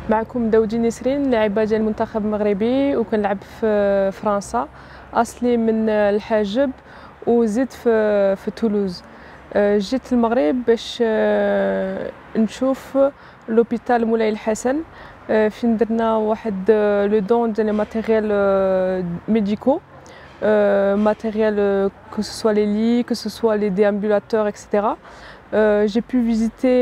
معكم داودي نسرين، لاعبة ديال المنتخب المغربي وكنلعب في فرنسا. اصلي من الحاجب وزيد في تولوز. جيت المغرب باش نشوف لوبيتال مولاي الحسن، فين درنا واحد لو دون ديال ماتيريال ميديكو، matériel, que ce soit les lits, que ce soit les déambulateurs, etc. J'ai pu visiter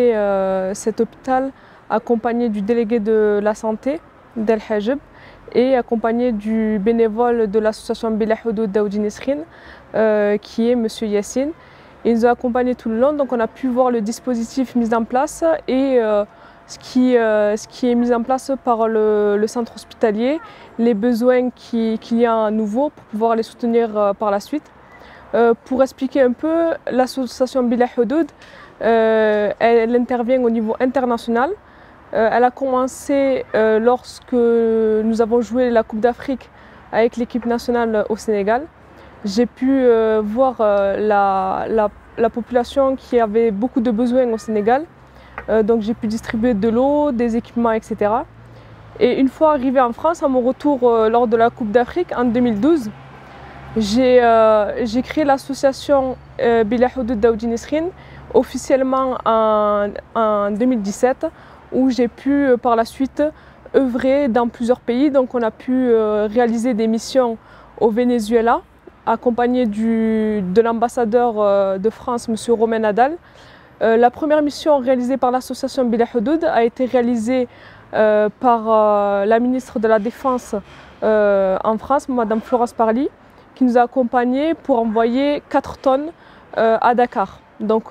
cet hôpital accompagné du délégué de la santé d'El Hajeb et accompagné du bénévole de l'association Bila Houdoud Daoudi Nesrine, qui est M. Yassine. Il nous a accompagnés tout le long, donc on a pu voir le dispositif mis en place et ce qui est mis en place par le centre hospitalier, les besoins qu'il y a à nouveau pour pouvoir les soutenir par la suite. Pour expliquer un peu, l'association Bila Houdoud, elle intervient au niveau international. Elle a commencé lorsque nous avons joué la Coupe d'Afrique avec l'équipe nationale au Sénégal. J'ai pu voir la population qui avait beaucoup de besoins au Sénégal. Donc j'ai pu distribuer de l'eau, des équipements, etc. Et une fois arrivé en France, à mon retour lors de la Coupe d'Afrique en 2012, j'ai créé l'association Bila Houdoud Daoudi Nesrine officiellement en 2017, où j'ai pu par la suite œuvrer dans plusieurs pays. Donc on a pu réaliser des missions au Venezuela, accompagné de l'ambassadeur de France, M. Romain Nadal. La première mission réalisée par l'association Bila Houdoud a été réalisée par la ministre de la Défense en France, Mme Florence Parly, qui nous a accompagnés pour envoyer 4 tonnes à Dakar. Donc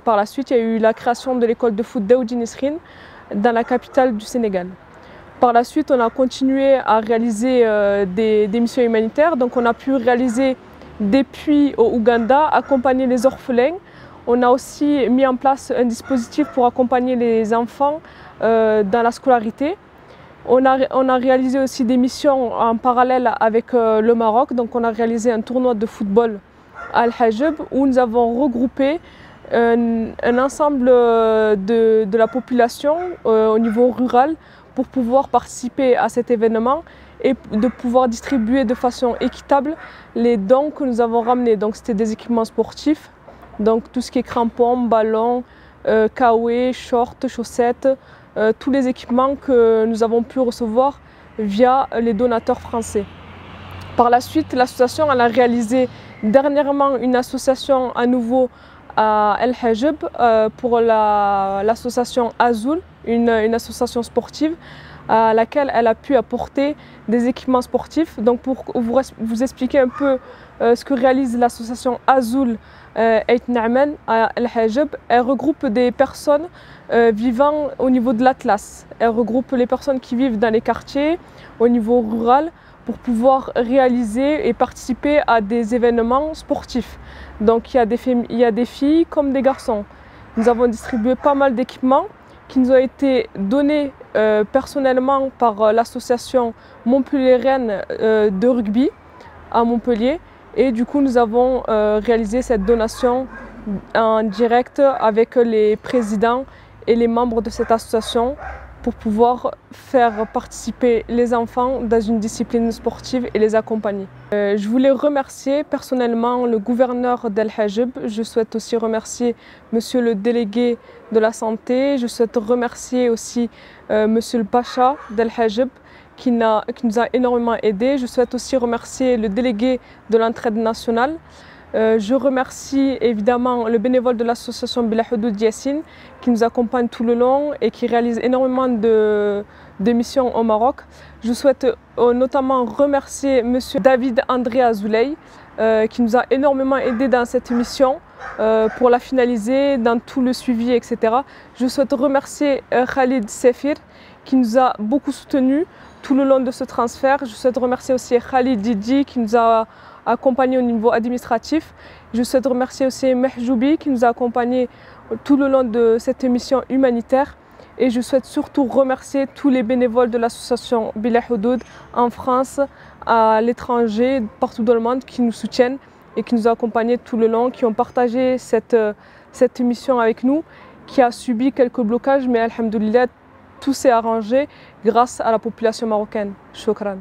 par la suite, il y a eu la création de l'école de foot Daoudi Nesrine dans la capitale du Sénégal. Par la suite, on a continué à réaliser des missions humanitaires. Donc on a pu réaliser des puits au Ouganda, accompagner les orphelins. On a aussi mis en place un dispositif pour accompagner les enfants dans la scolarité. On a réalisé aussi des missions en parallèle avec le Maroc. Donc on a réalisé un tournoi de football à Al Hajeb où nous avons regroupé un ensemble de la population au niveau rural pour pouvoir participer à cet événement et de pouvoir distribuer de façon équitable les dons que nous avons ramenés. Donc c'était des équipements sportifs, donc tout ce qui est crampons, ballons, kawaii, shorts, chaussettes, tous les équipements que nous avons pu recevoir via les donateurs français. Par la suite, l'association a réalisé dernièrement une association à nouveau à El Hajeb pour l'association Azul, une association sportive à laquelle elle a pu apporter des équipements sportifs. Donc pour vous expliquer un peu ce que réalise l'association Azul Eit Na'man à El Hajeb, elle regroupe des personnes vivant au niveau de l'Atlas. Elle regroupe les personnes qui vivent dans les quartiers, au niveau rural, pour pouvoir réaliser et participer à des événements sportifs. Donc il y a des filles comme des garçons. Nous avons distribué pas mal d'équipements qui nous ont été donnés personnellement par l'association Montpellier-Rennes de rugby à Montpellier. Et du coup nous avons réalisé cette donation en direct avec les présidents et les membres de cette association pour pouvoir faire participer les enfants dans une discipline sportive et les accompagner. Je voulais remercier personnellement le gouverneur d'El Hajeb. Je souhaite aussi remercier monsieur le délégué de la santé. Je souhaite remercier aussi monsieur le Pacha d'El Hajeb qui nous a énormément aidés. Je souhaite aussi remercier le délégué de l'entraide nationale. Je remercie évidemment le bénévole de l'association Bila Houdoud Yassine qui nous accompagne tout le long et qui réalise énormément de missions au Maroc. Je souhaite notamment remercier M. David André Azoulay qui nous a énormément aidés dans cette mission pour la finaliser, dans tout le suivi, etc. Je souhaite remercier Khalid Sefir qui nous a beaucoup soutenus tout le long de ce transfert. Je souhaite remercier aussi Khalid Didi qui nous a accompagnés au niveau administratif. Je souhaite remercier aussi Mehjoubi qui nous a accompagnés tout le long de cette mission humanitaire. Et je souhaite surtout remercier tous les bénévoles de l'association Bila Houdoud en France, à l'étranger, partout dans le monde qui nous soutiennent et qui nous ont accompagnés tout le long, qui ont partagé cette mission avec nous, qui a subi quelques blocages, mais alhamdoulilah, tout s'est arrangé grâce à la population marocaine. Shukran.